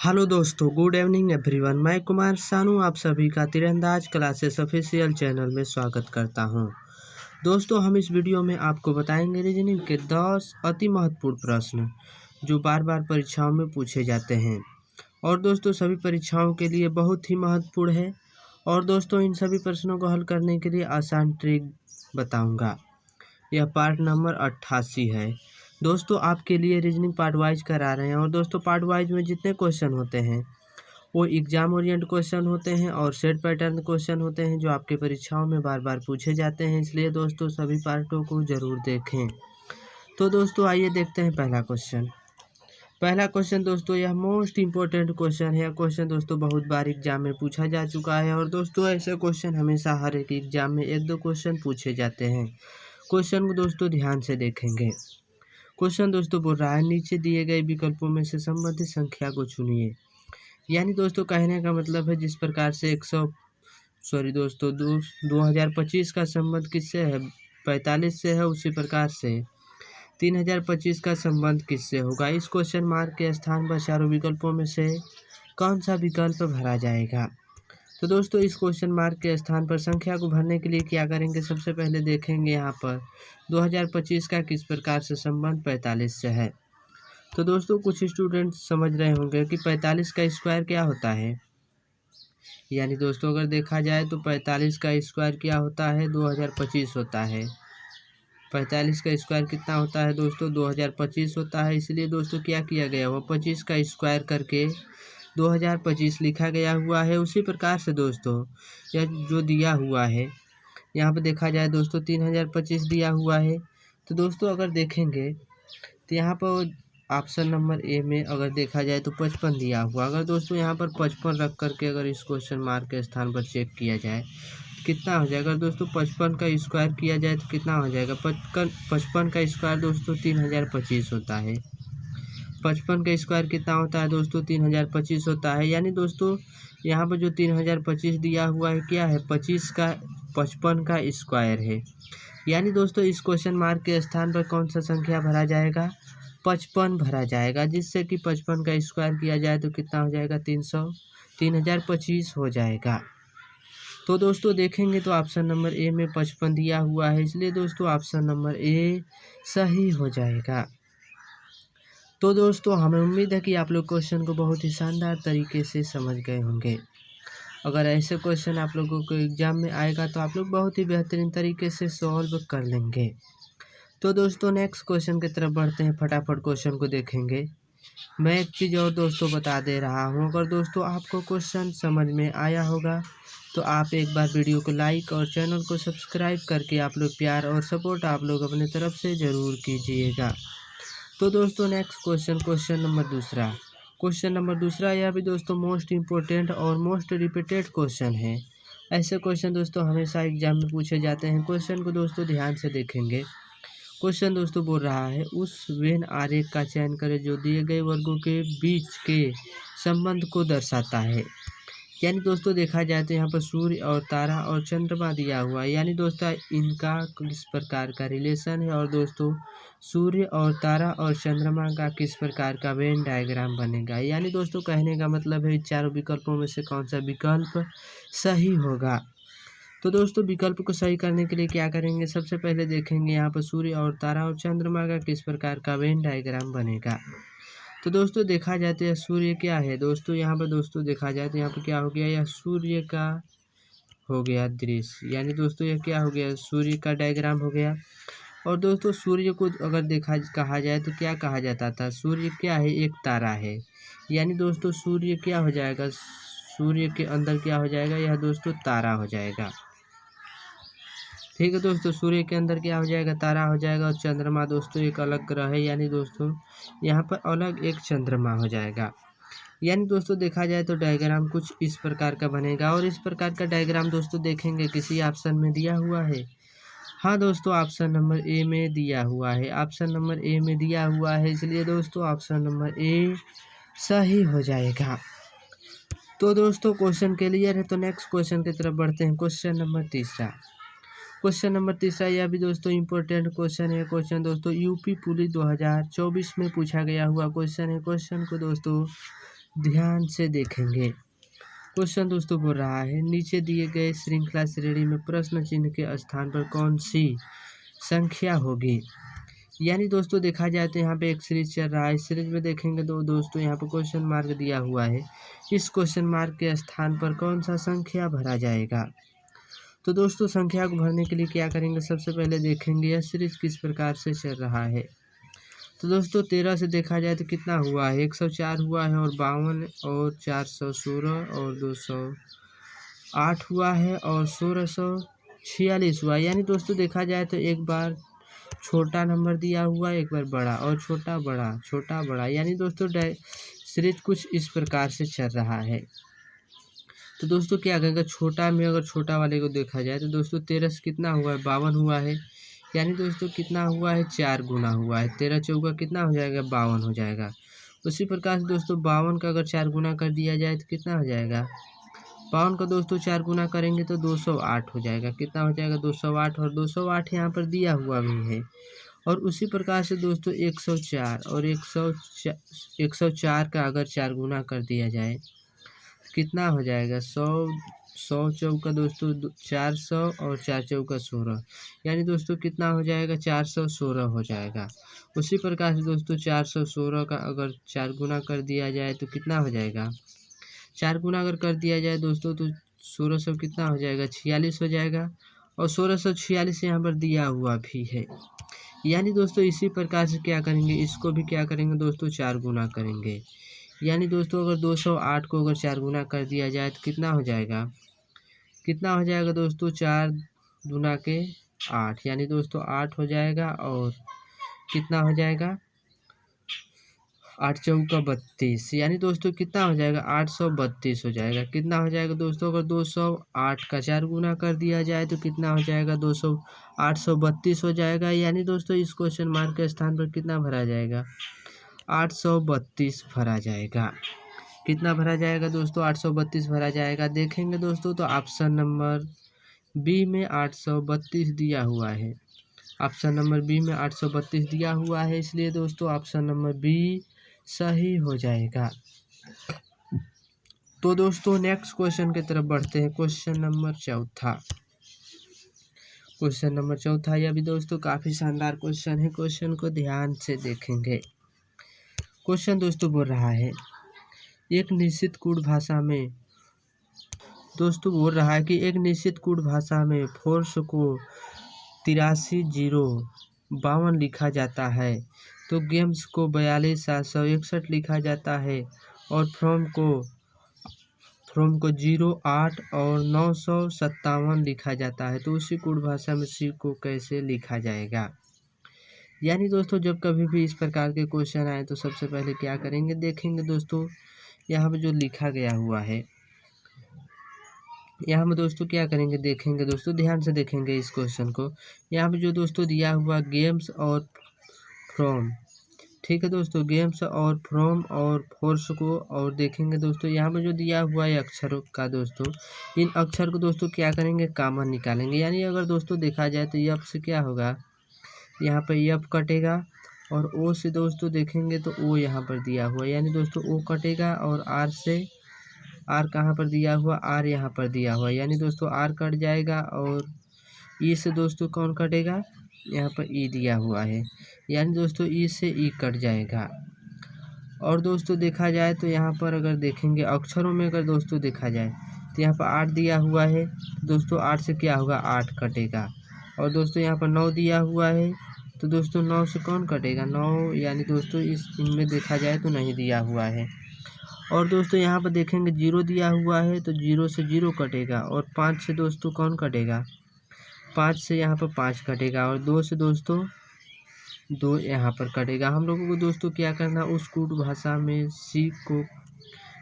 Hello दोस्तों, good evening everyone. मैं कुमार सानू आप सभी का तीरंदाज क्लासेस ऑफिशियल चैनल में स्वागत करता हूं। दोस्तों, हम इस वीडियो में आपको बताएंगे रीजनिंग के 10 अति महत्वपूर्ण प्रश्न जो बार बार परीक्षाओं में पूछे जाते हैं और दोस्तों सभी परीक्षाओं के लिए बहुत ही महत्वपूर्ण है। और दोस्तों इन सभी प्रश्नों को हल करने के लिए आसान ट्रिक बताऊँगा। यह पार्ट नंबर 88 है। दोस्तों आपके लिए रीजनिंग पार्ट वाइज करा रहे हैं और दोस्तों पार्ट वाइज में जितने क्वेश्चन होते हैं वो एग्जाम ओरिएंट क्वेश्चन होते हैं और सेट पैटर्न क्वेश्चन होते हैं जो आपके परीक्षाओं में बार बार पूछे जाते हैं। इसलिए दोस्तों सभी पार्टों को ज़रूर देखें। तो दोस्तों आइए देखते हैं पहला क्वेश्चन दोस्तों यह मोस्ट इम्पोर्टेंट क्वेश्चन है। यह क्वेश्चन दोस्तों बहुत बार एग्जाम में पूछा जा चुका है और दोस्तों ऐसे क्वेश्चन हमेशा हर एक एग्जाम में एक दो क्वेश्चन पूछे जाते हैं। क्वेश्चन को दोस्तों ध्यान से देखेंगे। क्वेश्चन दोस्तों बोल रहा है नीचे दिए गए विकल्पों में से संबंधित संख्या को चुनिए। यानी दोस्तों कहने का मतलब है जिस प्रकार से 2025 का संबंध किससे है, 45 से है, उसी प्रकार से 3025 का संबंध किससे होगा। इस क्वेश्चन मार्क के स्थान पर चारों विकल्पों में से कौन सा विकल्प भरा जाएगा। तो दोस्तों इस क्वेश्चन मार्क के स्थान पर संख्या को भरने के लिए क्या करेंगे, सबसे पहले देखेंगे यहाँ पर 2025 का किस प्रकार से संबंध 45 से है। तो दोस्तों कुछ स्टूडेंट समझ रहे होंगे कि 45 का स्क्वायर क्या होता है। यानी दोस्तों अगर देखा जाए तो 45 का स्क्वायर क्या होता है, 2025 होता है। 45 का स्क्वायर कितना होता है दोस्तों, 2025 होता है। इसलिए दोस्तों क्या किया गया, वो 25 का स्क्वायर करके 2025 लिखा गया हुआ है। उसी प्रकार से दोस्तों यह जो दिया हुआ है यहाँ पर देखा जाए दोस्तों 3025 दिया हुआ है। तो दोस्तों अगर देखेंगे तो यहाँ पर ऑप्शन नंबर ए में अगर देखा जाए तो 55 दिया हुआ। अगर दोस्तों यहाँ पर 55 रख करके अगर इस क्वेश्चन मार्क के स्थान पर चेक किया जाए कितना हो जाएगा दोस्तों, 55 का स्क्वायर किया जाए तो कितना हो जाएगा, 55 का स्क्वायर दोस्तों 3025 होता है। 55 का स्क्वायर कितना होता है दोस्तों, 3025 होता है। यानी दोस्तों यहाँ पर जो 3025 दिया हुआ है क्या है, 55 का स्क्वायर है। यानी दोस्तों इस क्वेश्चन मार्क के स्थान पर कौन सा संख्या भरा जाएगा, 55 भरा जाएगा। जिससे कि 55 का स्क्वायर किया जाए तो कितना हो जाएगा, 3025 हो जाएगा। तो दोस्तों देखेंगे तो ऑप्शन नंबर ए में 55 दिया हुआ है। इसलिए दोस्तों ऑप्शन नंबर ए सही हो जाएगा। तो दोस्तों हमें उम्मीद है कि आप लोग क्वेश्चन को बहुत ही शानदार तरीके से समझ गए होंगे। अगर ऐसे क्वेश्चन आप लोगों को एग्जाम में आएगा तो आप लोग बहुत ही बेहतरीन तरीके से सॉल्व कर लेंगे। तो दोस्तों नेक्स्ट क्वेश्चन की तरफ बढ़ते हैं, फटाफट क्वेश्चन को देखेंगे। मैं एक चीज़ और दोस्तों बता दे रहा हूँ, अगर दोस्तों आपको क्वेश्चन समझ में आया होगा तो आप एक बार वीडियो को लाइक और चैनल को सब्सक्राइब करके आप लोग प्यार और सपोर्ट आप लोग अपने तरफ से ज़रूर कीजिएगा। तो दोस्तों नेक्स्ट क्वेश्चन नंबर दूसरा यह भी दोस्तों मोस्ट इम्पोर्टेंट और मोस्ट रिपीटेड क्वेश्चन है। ऐसे क्वेश्चन दोस्तों हमेशा एग्जाम में पूछे जाते हैं। क्वेश्चन को दोस्तों ध्यान से देखेंगे। क्वेश्चन दोस्तों बोल रहा है उस वेन आरेख का चयन करें जो दिए गए वर्गों के बीच के संबंध को दर्शाता है। यानी दोस्तों देखा जाए तो यहाँ पर सूर्य और तारा और चंद्रमा दिया हुआ है। यानी दोस्तों इनका किस प्रकार का रिलेशन है और दोस्तों सूर्य और तारा और चंद्रमा का किस प्रकार का वेन डायग्राम बनेगा। यानी दोस्तों कहने का मतलब है चारों विकल्पों में से कौन सा विकल्प सही होगा। तो दोस्तों विकल्प को सही करने के लिए क्या करेंगे, सबसे पहले देखेंगे यहाँ पर सूर्य और तारा और चंद्रमा का किस प्रकार का वेन डायग्राम बनेगा। तो दोस्तों देखा जाए तो यह सूर्य क्या है दोस्तों, यहाँ पर दोस्तों देखा जाए तो यहाँ पर क्या हो गया, यह सूर्य का हो गया दृश्य। यानी दोस्तों यह क्या हो गया, सूर्य का डायग्राम हो गया। और दोस्तों सूर्य को अगर कहा जाए तो क्या कहा जाता था, सूर्य क्या है, एक तारा है। यानी दोस्तों सूर्य क्या हो जाएगा, सूर्य के अंदर क्या हो जाएगा, यह दोस्तों तारा हो जाएगा। ठीक है दोस्तों, सूर्य के अंदर क्या हो जाएगा, तारा हो जाएगा। और चंद्रमा दोस्तों एक अलग ग्रह है। यानी दोस्तों यहाँ पर अलग एक चंद्रमा हो जाएगा। यानी दोस्तों देखा जाए तो डायग्राम कुछ इस प्रकार का बनेगा। और इस प्रकार का डायग्राम दोस्तों देखेंगे किसी ऑप्शन में दिया हुआ है। हाँ दोस्तों ऑप्शन नंबर ए में दिया हुआ है, ऑप्शन नंबर ए में दिया हुआ है। इसलिए दोस्तों ऑप्शन नंबर ए सही हो जाएगा। तो दोस्तों क्वेश्चन क्लियर है। तो नेक्स्ट क्वेश्चन की तरफ बढ़ते हैं। क्वेश्चन नंबर तीसरा यह भी दोस्तों इम्पोर्टेंट क्वेश्चन है। क्वेश्चन दोस्तों यूपी पुलिस 2024 में पूछा गया हुआ क्वेश्चन है। क्वेश्चन को दोस्तों ध्यान से देखेंगे। क्वेश्चन दोस्तों बोल रहा है, नीचे दिए गए श्रृंखला श्रेणी में प्रश्न चिन्ह के स्थान पर कौन सी संख्या होगी। यानी दोस्तों देखा जाए तो यहाँ पे एक सीरीज चल रहा है। इस सीरीज में देखेंगे तो दोस्तों यहाँ पे क्वेश्चन मार्क दिया हुआ है। इस क्वेश्चन मार्क के स्थान पर कौन सा संख्या भरा जाएगा। तो दोस्तों संख्या को भरने के लिए क्या करेंगे, सबसे पहले देखेंगे यह सीरीज किस प्रकार से चल रहा है। तो दोस्तों 13 से देखा जाए तो कितना हुआ है, 104 हुआ है, और 52 और 416 और 208 हुआ है, और 1646 हुआ। यानी दोस्तों देखा जाए तो एक बार छोटा नंबर दिया हुआ, एक बार बड़ा, और छोटा बड़ा छोटा बड़ा। यानी दोस्तों सीरीज कुछ इस प्रकार से चल रहा है। तो दोस्तों क्या करेंगे, छोटा में अगर छोटा वाले को देखा जाए तो दोस्तों 13 से कितना हुआ है, 52 हुआ है। यानी दोस्तों कितना हुआ है, 4 गुना हुआ है। 13 चौका कितना हो जाएगा, 52 हो जाएगा। उसी प्रकार से दोस्तों 52 का अगर 4 गुना कर दिया जाए तो कितना हो जाएगा, 52 का दोस्तों 4 गुना करेंगे तो 208 हो जाएगा। कितना हो जाएगा, 208, और 208 यहाँ पर दिया हुआ भी है। और उसी प्रकार से दोस्तों 104 और 104 का अगर 4 गुना कर दिया जाए कितना हो जाएगा, 100 चौका दोस्तों 400, और 4 चौका 16। यानी दोस्तों कितना हो जाएगा, 416 हो जाएगा। उसी प्रकार से दोस्तों 416 का अगर 4 गुना कर दिया जाए तो कितना हो जाएगा, 4 गुना अगर कर दिया जाए दोस्तों तो 1600 कितना हो जाएगा, 46 हो जाएगा। और 1646 यहाँ पर दिया हुआ भी है। यानी दोस्तों इसी प्रकार से क्या करेंगे, इसको भी क्या करेंगे दोस्तों, 4 गुना करेंगे। यानी दोस्तों अगर 208 को अगर 4 गुना कर दिया जाए तो कितना हो जाएगा, कितना हो जाएगा दोस्तों, 4 गुना के 8। यानी दोस्तों 8 हो जाएगा, और कितना हो जाएगा, 8 चौका 32। यानी दोस्तों कितना हो जाएगा, 832 हो जाएगा। कितना हो जाएगा दोस्तों, अगर 208 का 4 गुना कर दिया जाए तो कितना हो जाएगा, 832 हो जाएगा। यानी दोस्तों इस क्वेश्चन मार्क के स्थान पर कितना भरा जाएगा, 832 भरा जाएगा। कितना भरा जाएगा दोस्तों, 832 भरा जाएगा। देखेंगे दोस्तों तो ऑप्शन नंबर बी में 832 दिया हुआ है। ऑप्शन नंबर बी में 832 दिया हुआ है, इसलिए दोस्तों ऑप्शन नंबर बी सही हो जाएगा। तो दोस्तों नेक्स्ट क्वेश्चन की तरफ बढ़ते हैं। क्वेश्चन नंबर चौथा। क्वेश्चन नंबर चौथा, यह भी दोस्तों काफ़ी शानदार क्वेश्चन है। क्वेश्चन को ध्यान से देखेंगे। क्वेश्चन दोस्तों बोल रहा है, एक निश्चित कूट भाषा में दोस्तों बोल रहा है कि एक निश्चित कूट भाषा में फोर्स को 83,052 लिखा जाता है, तो गेम्स को 42,761 लिखा जाता है, और फ्रॉम को 08 और 957 लिखा जाता है। तो उसी कूट भाषा में सी को कैसे लिखा जाएगा। यानी दोस्तों जब कभी भी इस प्रकार के क्वेश्चन आए तो सबसे पहले क्या करेंगे, देखेंगे दोस्तों यहाँ पे जो लिखा गया हुआ है, यहाँ में दोस्तों क्या करेंगे, देखेंगे दोस्तों ध्यान से देखेंगे इस क्वेश्चन को। यहाँ पे जो दोस्तों दिया हुआ गेम्स और फ्रॉम, ठीक है दोस्तों, गेम्स और फ्रॉम और फोर्स को, और देखेंगे दोस्तों यहाँ पे जो दिया हुआ है अक्षरों का दोस्तों, इन अक्षर को दोस्तों क्या करेंगे, कॉमन निकालेंगे। यानी अगर दोस्तों देखा जाए तो यफ से क्या होगा, यहाँ पर यफ कटेगा, और ओ से दोस्तों देखेंगे तो ओ यहाँ पर दिया हुआ, यानी दोस्तों ओ कटेगा, और आर से, आर कहाँ पर दिया हुआ, आर यहाँ पर दिया हुआ, यानी दोस्तों आर कट जाएगा। और ई से दोस्तों कौन कटेगा, यहाँ पर ई दिया हुआ है, यानी दोस्तों ई से ई कट जाएगा। और दोस्तों देखा जाए तो यहाँ पर अगर देखेंगे अक्षरों में, अगर दोस्तों देखा जाए तो यहाँ पर 8 दिया हुआ है, दोस्तों 8 से क्या होगा, 8 कटेगा। और दोस्तों यहाँ पर 9 दिया हुआ है, तो दोस्तों 9 से कौन कटेगा, 9, यानी दोस्तों इनमें देखा जाए तो नहीं दिया हुआ है। और दोस्तों यहाँ पर देखेंगे 0 दिया हुआ है, तो 0 से 0 कटेगा। और 5 से दोस्तों कौन कटेगा, 5 से यहाँ पर 5 कटेगा। और 2 से दोस्तों 2 यहाँ पर कटेगा। हम लोगों को दोस्तों क्या करना, उस कूट भाषा में सी को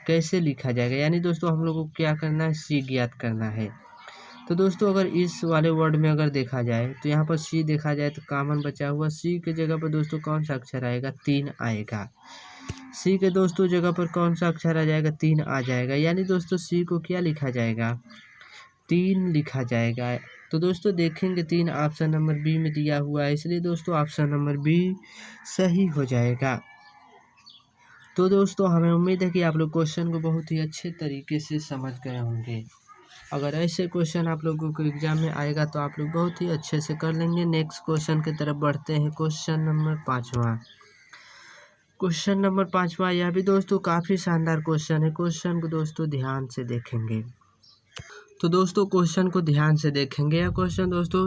कैसे लिखा जाएगा, यानी दोस्तों हम लोगों को क्या करना है, सी ज्ञात करना है। तो दोस्तों अगर इस वाले वर्ड में अगर देखा जाए तो यहाँ पर सी देखा जाए तो कॉमन बचा हुआ, सी के जगह पर दोस्तों कौन सा अक्षर आएगा, 3 आएगा। सी के दोस्तों जगह पर कौन सा अक्षर आ जाएगा, 3 आ जाएगा। यानी दोस्तों सी को क्या लिखा जाएगा, 3 लिखा जाएगा। तो दोस्तों देखेंगे 3 ऑप्शन नंबर बी में दिया हुआ है, इसलिए दोस्तों ऑप्शन नंबर बी सही हो जाएगा। तो दोस्तों हमें उम्मीद है कि आप लोग क्वेश्चन को बहुत ही अच्छे तरीके से समझ गए होंगे। अगर ऐसे क्वेश्चन आप लोगों को एग्जाम में आएगा तो आप लोग बहुत ही अच्छे से कर लेंगे। नेक्स्ट क्वेश्चन की तरफ बढ़ते हैं। क्वेश्चन नंबर 5वां। क्वेश्चन नंबर 5वां यह भी दोस्तों काफ़ी शानदार क्वेश्चन है। क्वेश्चन को दोस्तों ध्यान से देखेंगे। तो दोस्तों क्वेश्चन को ध्यान से देखेंगे। यह क्वेश्चन दोस्तों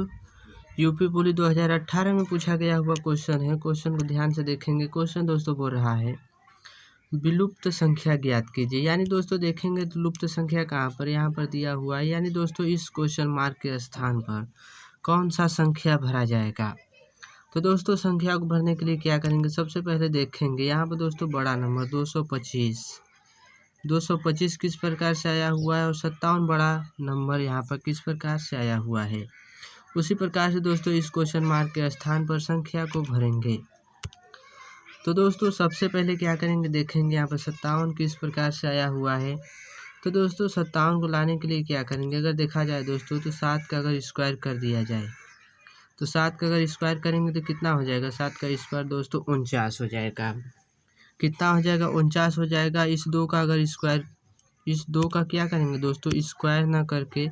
यूपी पुलिस 2018 में पूछा गया हुआ क्वेश्चन है। क्वेश्चन को ध्यान से देखेंगे। क्वेश्चन दोस्तों बोल रहा है विलुप्त संख्या ज्ञात कीजिए। यानी दोस्तों देखेंगे तो लुप्त संख्या कहाँ पर, यहाँ पर दिया हुआ है। यानी दोस्तों इस क्वेश्चन मार्क के स्थान पर कौन सा संख्या भरा जाएगा। तो दोस्तों संख्या को भरने के लिए क्या करेंगे, सबसे पहले देखेंगे यहाँ पर दोस्तों बड़ा नंबर 225। 225 किस प्रकार से आया हुआ है और 57 बड़ा नंबर यहाँ पर किस प्रकार से आया हुआ है। उसी प्रकार से दोस्तों इस क्वेश्चन मार्क के स्थान पर संख्या को भरेंगे। तो दोस्तों सबसे पहले क्या करेंगे, देखेंगे यहाँ पर 57 किस प्रकार से आया हुआ है। तो दोस्तों 57 को लाने के लिए क्या करेंगे, अगर देखा जाए दोस्तों तो 7 का अगर स्क्वायर कर दिया जाए तो 7 का अगर स्क्वायर करेंगे तो कितना हो जाएगा, 7 का स्क्वायर दोस्तों 49 हो जाएगा। कितना हो जाएगा, 49 हो जाएगा। इस 2 का अगर स्क्वायर, इस 2 का क्या करेंगे दोस्तों, स्क्वायर ना करके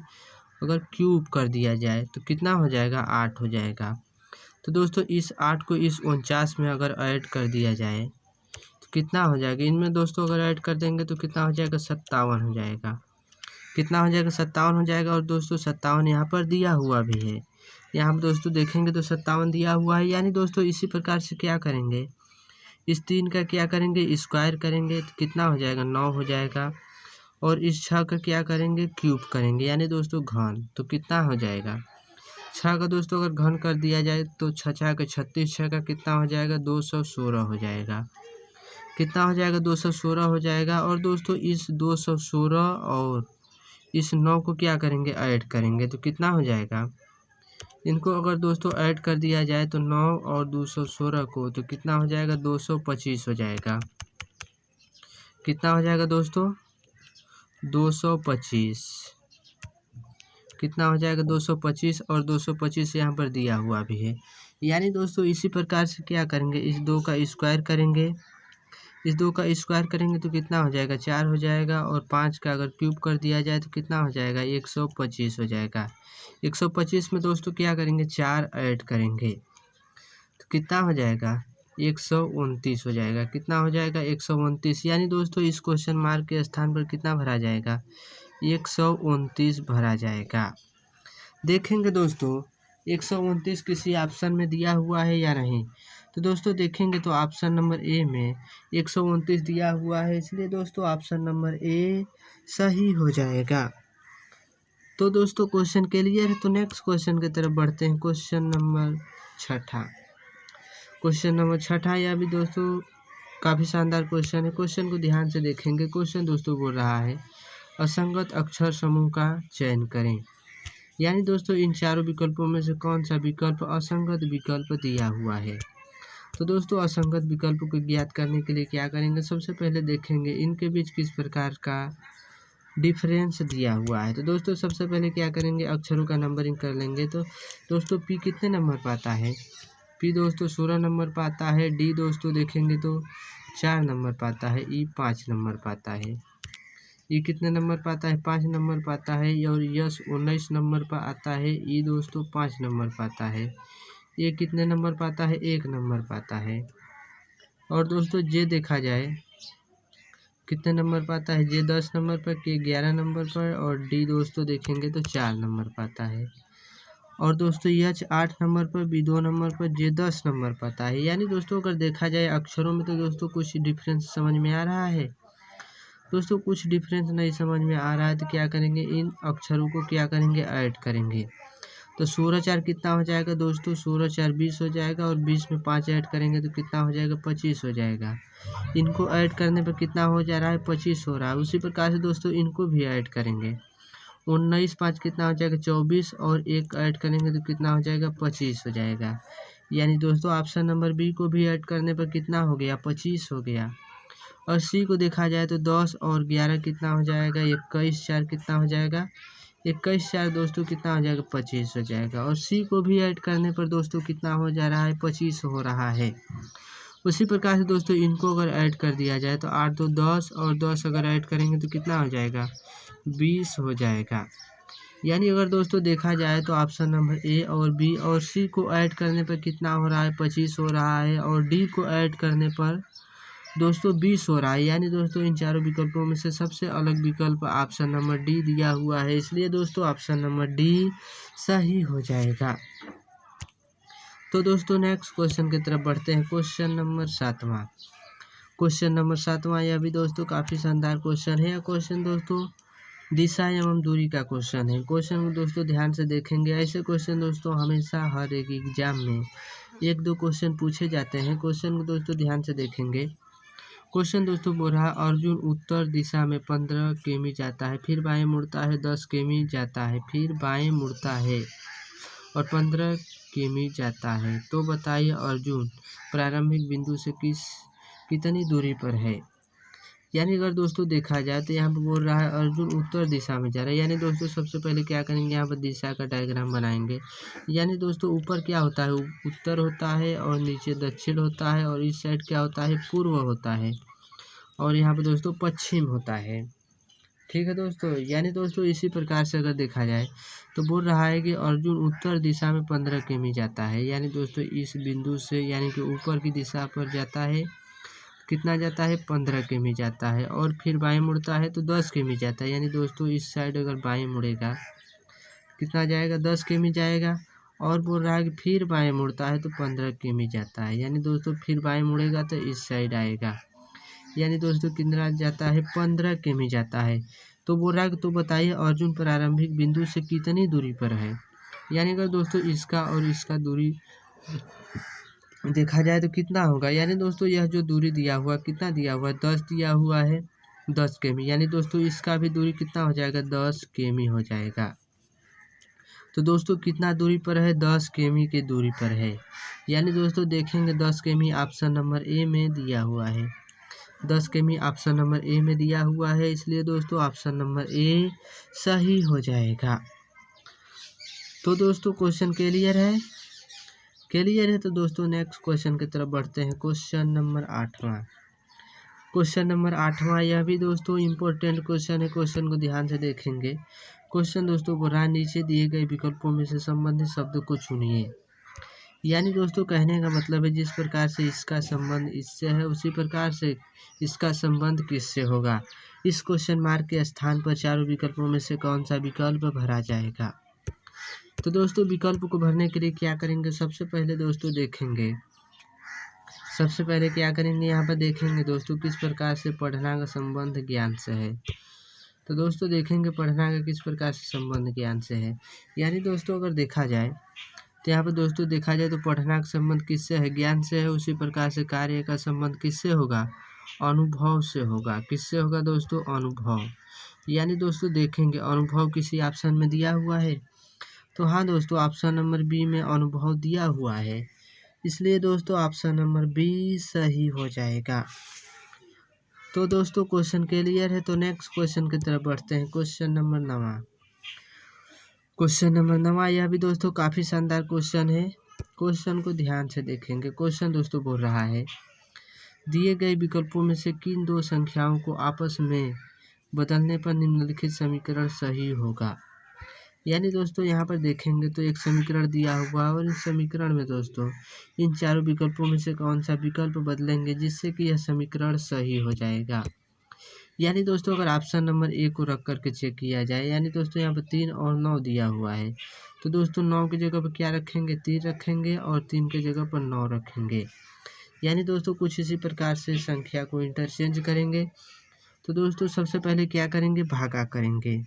अगर क्यूब कर दिया जाए तो कितना हो जाएगा, 8 हो जाएगा। तो दोस्तों इस 8 को इस 49 में अगर ऐड कर दिया जाए तो कितना हो जाएगा, इनमें दोस्तों अगर ऐड कर देंगे तो कितना हो जाएगा, 57 हो जाएगा। कितना हो जाएगा, 57 हो जाएगा। और दोस्तों 57 यहाँ पर दिया हुआ भी है। यहाँ पर दोस्तों देखेंगे तो 57 दिया हुआ है। यानी दोस्तों इसी प्रकार से क्या करेंगे, इस 3 का क्या करेंगे, स्क्वायर करेंगे तो कितना हो जाएगा, 9 हो जाएगा। और इस 6 का क्या करेंगे, क्यूब करेंगे यानी दोस्तों घन, तो कितना हो जाएगा, 6 का दोस्तों अगर घन कर दिया जाए तो 6 6 का 36, 6 का कितना हो जाएगा, 216 हो जाएगा। कितना हो जाएगा, 216 हो जाएगा। और दोस्तों इस 216 और इस 9 को क्या करेंगे, ऐड करेंगे तो कितना हो जाएगा, इनको अगर दोस्तों ऐड कर दिया जाए तो 9 और 216 को तो कितना हो जाएगा, 225 हो जाएगा। कितना हो जाएगा दोस्तों, 225। कितना हो जाएगा, 225। और 225 यहाँ पर दिया हुआ भी है। यानी दोस्तों इसी प्रकार से क्या करेंगे, इस 2 का स्क्वायर करेंगे। इस 2 का स्क्वायर करेंगे तो कितना हो जाएगा, 4 हो जाएगा। और 5 का अगर क्यूब कर दिया जाए तो कितना हो जाएगा, 125 हो जाएगा। 125 में दोस्तों क्या करेंगे, 4 ऐड करेंगे तो कितना हो जाएगा, 129 हो जाएगा। कितना हो जाएगा, 129। यानी दोस्तों इस क्वेश्चन मार्क के स्थान पर कितना भरा जाएगा, 129 भरा जाएगा। देखेंगे दोस्तों 129 किसी ऑप्शन में दिया हुआ है या नहीं। तो दोस्तों देखेंगे तो ऑप्शन नंबर ए में 129 दिया हुआ है, इसलिए दोस्तों ऑप्शन नंबर ए सही हो जाएगा। तो दोस्तों क्वेश्चन क्लियर है। तो नेक्स्ट क्वेश्चन की तरफ बढ़ते हैं। Question number 6। क्वेश्चन नंबर 6 यह भी दोस्तों काफ़ी शानदार क्वेश्चन है। क्वेश्चन को ध्यान से देखेंगे। क्वेश्चन दोस्तों बोल रहा है असंगत अक्षर समूह का चयन करें। यानी दोस्तों इन चारों विकल्पों में से कौन सा विकल्प असंगत विकल्प दिया हुआ है। तो दोस्तों असंगत विकल्प को ज्ञात करने के लिए क्या करेंगे, सबसे पहले देखेंगे इनके बीच किस प्रकार का डिफरेंस दिया हुआ है। तो दोस्तों सबसे पहले क्या करेंगे, अक्षरों का नंबरिंग कर लेंगे। तो दोस्तों पी कितने नंबर पाता है, पी दोस्तों 16 नंबर पाता है। डी दोस्तों देखेंगे तो 4 नंबर पाता है। ई 5 नंबर पाता है। ई कितने नंबर पाता है, 5 नंबर पाता है। और यस 19 नंबर पर आता है। ई दोस्तों 5 नंबर पाता है। ये कितने नंबर पाता है, 1 नंबर पाता है। और दोस्तों जे देखा जाए कितने नंबर पाता है, जे 10 नंबर पर, के 11 नंबर पर। और डी दोस्तों देखेंगे तो 4 नंबर पाता है। और दोस्तों एच 8 नंबर पर, बी 2 नंबर पर, जे 10 नंबर पाता है। यानी दोस्तों अगर देखा जाए अक्षरों में तो दोस्तों कुछ डिफरेंस समझ में आ रहा है। दोस्तों कुछ डिफरेंस नहीं समझ में आ रहा है तो क्या करेंगे, इन अक्षरों को क्या करेंगे, ऐड करेंगे। तो 16 4 कितना हो जाएगा दोस्तों, 16 4 20 हो जाएगा। और 20 में 5 ऐड करेंगे तो कितना हो जाएगा, 25 हो जाएगा। इनको ऐड करने पर कितना हो जा रहा है, 25 हो रहा है। उसी प्रकार से दोस्तों इनको भी ऐड करेंगे। 19 5 कितना हो जाएगा, 24। और 1 ऐड करेंगे तो कितना हो जाएगा, 25 हो जाएगा। यानी दोस्तों ऑप्शन नंबर बी को भी ऐड करने पर कितना हो गया, 25 हो गया। और सी को देखा जाए तो 10 और 11 कितना हो जाएगा, 21 4 कितना हो जाएगा, 21 4 दोस्तों कितना हो जाएगा, 25 हो जाएगा। और सी को भी ऐड करने पर दोस्तों कितना हो जा रहा है, 25 हो रहा है। उसी प्रकार से दोस्तों इनको अगर ऐड कर दिया जाए तो 8 2 10 और 10 अगर ऐड करेंगे तो कितना हो जाएगा, 20 हो जाएगा। यानी अगर दोस्तों देखा जाए तो ऑप्शन नंबर ए और बी और सी को ऐड करने पर कितना हो रहा है, 25 हो रहा है, और डी को ऐड करने पर दोस्तों 20 हो रहा है। यानी दोस्तों इन चारों विकल्पों में से सबसे अलग विकल्प ऑप्शन नंबर डी दिया हुआ है, इसलिए दोस्तों ऑप्शन नंबर डी सही हो जाएगा। तो दोस्तों नेक्स्ट क्वेश्चन की तरफ बढ़ते हैं। क्वेश्चन नंबर 7वां। क्वेश्चन नंबर 7वां यह भी दोस्तों काफ़ी शानदार क्वेश्चन है। क्वेश्चन दोस्तों दिशा एवं दूरी का क्वेश्चन है। क्वेश्चन को दोस्तों ध्यान से देखेंगे। ऐसे क्वेश्चन दोस्तों हमेशा हर एक एग्जाम में 1-2 क्वेश्चन पूछे जाते हैं। क्वेश्चन को दोस्तों ध्यान से देखेंगे। क्वेश्चन दोस्तों बोल रहा है अर्जुन उत्तर दिशा में 15 किमी जाता है, फिर बाएं मुड़ता है 10 किमी जाता है, फिर बाएं मुड़ता है और 15 किमी जाता है। तो बताइए अर्जुन प्रारंभिक बिंदु से कितनी दूरी पर है। यानी अगर दोस्तों देखा जाए तो यहाँ पर बोल रहा है अर्जुन उत्तर दिशा में जा रहा है। यानी दोस्तों सबसे पहले क्या करेंगे, यहाँ पर दिशा का डायग्राम बनाएंगे। यानी दोस्तों ऊपर क्या होता है, उत्तर होता है, और नीचे दक्षिण होता है, और इस साइड क्या होता है, पूर्व होता है, और यहाँ पर दोस्तों पश्चिम होता है। ठीक है दोस्तों। यानी दोस्तों इसी प्रकार से अगर देखा जाए तो बोल रहा है कि अर्जुन उत्तर दिशा में 15 किमी जाता है। यानी दोस्तों इस बिंदु से यानी कि ऊपर की दिशा पर जाता है, कितना जाता है, 15 किमी जाता है, और फिर बाएं मुड़ता है तो 10 किमी जाता है। यानी दोस्तों इस साइड अगर बाएं मुड़ेगा कितना जाएगा, 10 किमी जाएगा, और बोल रहा है कि फिर बाएं मुड़ता है तो 15 किमी जाता है। यानी दोस्तों फिर बाएं मुड़ेगा तो इस साइड आएगा, यानी दोस्तों कितना जाता है, 15 किमी जाता है। तो बोल रहा है कि तो बताइए अर्जुन प्रारंभिक बिंदु से कितनी दूरी पर है। यानी अगर दोस्तों इसका और इसका दूरी देखा जाए तो कितना होगा। यानी दोस्तों यह जो दूरी दिया हुआ कितना दिया हुआ है, 10 दिया हुआ है, 10 किमी। यानी दोस्तों इसका भी दूरी कितना हो जाएगा, 10 किमी हो जाएगा। तो दोस्तों कितना दूरी पर है, 10 किमी की दूरी पर है। यानी दोस्तों देखेंगे 10 किमी ऑप्शन नंबर ए में दिया हुआ है। 10 किमी ऑप्शन नंबर ए में दिया हुआ है, इसलिए दोस्तों ऑप्शन नंबर ए सही हो जाएगा। तो दोस्तों क्वेश्चन क्लियर है। तो दोस्तों नेक्स्ट क्वेश्चन की तरफ बढ़ते हैं। क्वेश्चन नंबर 8वां। क्वेश्चन नंबर 8वां यह भी दोस्तों इम्पोर्टेंट क्वेश्चन है। क्वेश्चन को ध्यान से देखेंगे। क्वेश्चन दोस्तों बोल रहा है नीचे दिए गए विकल्पों में से संबंधित शब्द को चुनिए। यानी दोस्तों कहने का मतलब है जिस प्रकार से इसका संबंध इससे है उसी प्रकार से इसका संबंध किससे होगा। इस क्वेश्चन मार्क के स्थान पर चारों विकल्पों में से कौन सा विकल्प भरा जाएगा। तो दोस्तों विकल्प को भरने के लिए क्या करेंगे, सबसे पहले दोस्तों देखेंगे, सबसे पहले क्या करेंगे, यहाँ पर देखेंगे दोस्तों किस प्रकार से पढ़ना का संबंध ज्ञान से है। तो दोस्तों देखेंगे पढ़ना का किस प्रकार से संबंध ज्ञान से है। यानी दोस्तों अगर देखा जाए तो यहाँ पर दोस्तों देखा जाए तो पढ़ना का संबंध किससे है, ज्ञान से है। उसी प्रकार से कार्य का संबंध किससे होगा, अनुभव से होगा। किससे होगा दोस्तों, अनुभव। यानी दोस्तों देखेंगे अनुभव किसी ऑप्शन में दिया हुआ है, तो हाँ दोस्तों ऑप्शन नंबर बी में अनुभव दिया हुआ है, इसलिए दोस्तों ऑप्शन नंबर बी सही हो जाएगा। तो दोस्तों क्वेश्चन क्लियर है। तो नेक्स्ट क्वेश्चन की तरफ बढ़ते हैं। Question number 9। क्वेश्चन नंबर 9 यह भी दोस्तों काफ़ी शानदार क्वेश्चन है। क्वेश्चन को ध्यान से देखेंगे। क्वेश्चन दोस्तों बोल रहा है दिए गए विकल्पों में से किन दो संख्याओं को आपस में बदलने पर निम्नलिखित समीकरण सही होगा। यानी दोस्तों यहाँ पर देखेंगे तो एक समीकरण दिया हुआ है, और इस समीकरण में दोस्तों इन चारों विकल्पों में से कौन सा विकल्प बदलेंगे जिससे कि यह समीकरण सही हो जाएगा। यानी दोस्तों अगर ऑप्शन नंबर ए को रख करके चेक किया जाए, यानी दोस्तों यहाँ पर 3 और 9 दिया हुआ है, तो दोस्तों 9 की जगह पर क्या रखेंगे, 3 रखेंगे, और 3 की जगह पर 9 रखेंगे। यानी दोस्तों कुछ इसी प्रकार से संख्या को इंटरचेंज करेंगे। तो दोस्तों सबसे पहले क्या करेंगे, भागा करेंगे।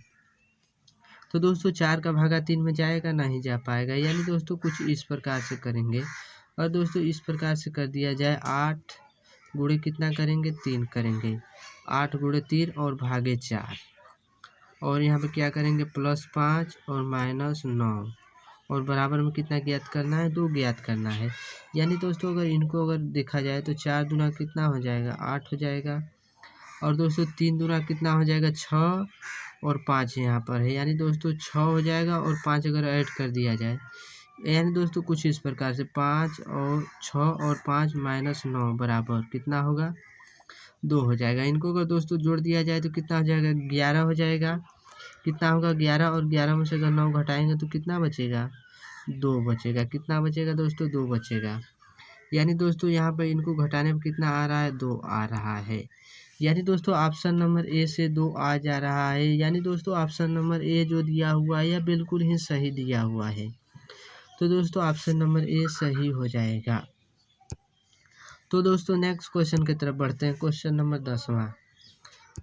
तो दोस्तों 4 का भागा 3 में जाएगा, नहीं जा पाएगा। यानी दोस्तों कुछ इस प्रकार से करेंगे, और दोस्तों इस प्रकार से कर दिया जाए 8 गुणे कितना करेंगे, 3 करेंगे, 8 गुणे 3 और भागे 4, और यहाँ पे क्या करेंगे +5 और -9, और बराबर में कितना ज्ञात करना है, 2 ज्ञात करना है। यानी दोस्तों अगर इनको अगर देखा जाए तो 4 दूना कितना हो जाएगा, 8 हो जाएगा, और दोस्तों 3 दूना कितना हो जाएगा, 6, और 5 यहाँ पर है। यानी दोस्तों 6 हो जाएगा, और 5 अगर ऐड कर दिया जाए, यानी दोस्तों कुछ इस प्रकार से 5 और 6 और 5 माइनस 9 बराबर कितना होगा 2 हो जाएगा। इनको अगर दोस्तों जोड़ दिया जाए तो कितना हो जाएगा 11 हो जाएगा। कितना होगा 11 और 11 में से अगर 9 घटाएंगे तो कितना बचेगा 2 बचेगा। कितना बचेगा दोस्तों 2 बचेगा। यानी दोस्तों यहाँ पर इनको घटाने में कितना आ रहा है 2 आ रहा है। यानी दोस्तों ऑप्शन नंबर ए से 2 आ जा रहा है। यानी दोस्तों ऑप्शन नंबर ए जो दिया हुआ है यह बिल्कुल ही सही दिया हुआ है। तो दोस्तों ऑप्शन नंबर ए सही हो जाएगा। तो दोस्तों नेक्स्ट क्वेश्चन की तरफ बढ़ते हैं। क्वेश्चन नंबर 10वां।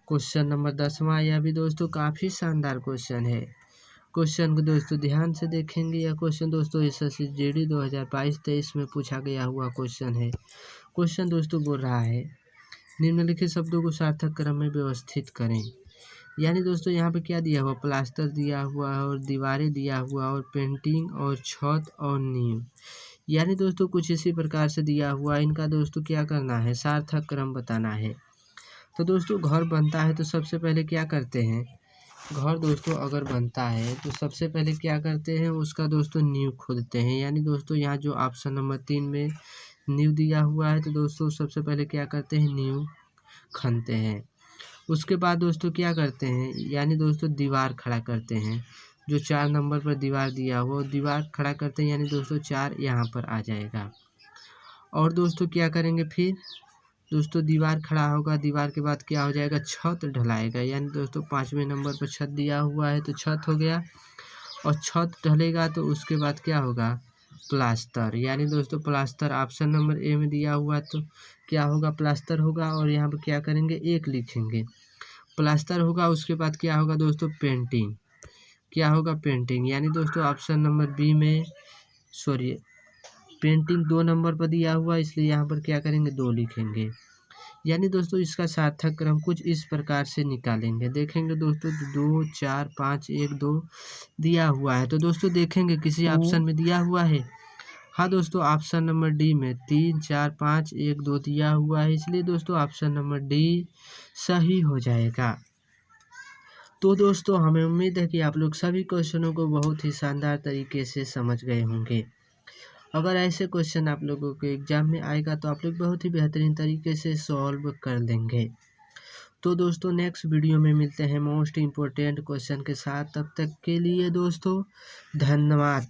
क्वेश्चन नंबर 10वां यह भी दोस्तों काफ़ी शानदार क्वेश्चन है। क्वेश्चन को दोस्तों ध्यान से देखेंगे। यह क्वेश्चन दोस्तों एसएससी जीडी 2022-23 में पूछा गया हुआ क्वेश्चन है। क्वेश्चन दोस्तों बोल रहा है निम्नलिखित शब्दों को सार्थक क्रम में व्यवस्थित करें। यानी दोस्तों यहाँ पे क्या दिया हुआ प्लास्टर दिया हुआ है और दीवारें दिया हुआ और पेंटिंग और छत और नींव। यानी दोस्तों कुछ इसी प्रकार से दिया हुआ। इनका दोस्तों क्या करना है सार्थक क्रम बताना है। तो दोस्तों घर बनता है तो सबसे पहले क्या करते हैं घर दोस्तों अगर बनता है तो सबसे पहले क्या करते हैं उसका दोस्तों नींव खोदते हैं। यानी दोस्तों यहाँ जो ऑप्शन नंबर 3 में नींव दिया हुआ है तो दोस्तों सबसे पहले क्या करते हैं नींव खनते हैं। उसके बाद दोस्तों क्या करते हैं यानी दोस्तों दीवार खड़ा करते हैं। जो 4 नंबर पर दीवार दिया हुआ दीवार खड़ा करते हैं। यानी दोस्तों 4 यहाँ पर आ जाएगा। और दोस्तों क्या करेंगे फिर दोस्तों दीवार खड़ा होगा। दीवार के बाद क्या हो जाएगा छत ढलाएगा। यानी दोस्तों 5वें नंबर पर छत दिया हुआ है तो छत हो गया। और छत ढलेगा तो उसके बाद क्या होगा प्लास्टर। यानी दोस्तों प्लास्टर ऑप्शन नंबर ए में दिया हुआ तो क्या होगा प्लास्टर होगा। और यहाँ पर क्या करेंगे 1 लिखेंगे प्लास्टर होगा। उसके बाद क्या होगा दोस्तों पेंटिंग। क्या होगा पेंटिंग। यानी दोस्तों ऑप्शन नंबर बी में सॉरी पेंटिंग 2 नंबर पर दिया हुआ इसलिए यहाँ पर क्या करेंगे 2 लिखेंगे। यानी दोस्तों इसका सार्थक क्रम कुछ इस प्रकार से निकालेंगे। देखेंगे दोस्तों 2 4 5 1 2 दिया हुआ है तो दोस्तों देखेंगे किसी ऑप्शन में दिया हुआ है। हाँ दोस्तों ऑप्शन नंबर डी में 3 4 5 1 2 दिया हुआ है इसलिए दोस्तों ऑप्शन नंबर डी सही हो जाएगा। तो दोस्तों हमें उम्मीद है कि आप लोग सभी क्वेश्चनों को बहुत ही शानदार तरीके से समझ गए होंगे। अगर ऐसे क्वेश्चन आप लोगों के एग्जाम में आएगा तो आप लोग बहुत ही बेहतरीन तरीके से सॉल्व कर लेंगे। तो दोस्तों नेक्स्ट वीडियो में मिलते हैं मोस्ट इम्पोर्टेंट क्वेश्चन के साथ। तब तक के लिए दोस्तों धन्यवाद।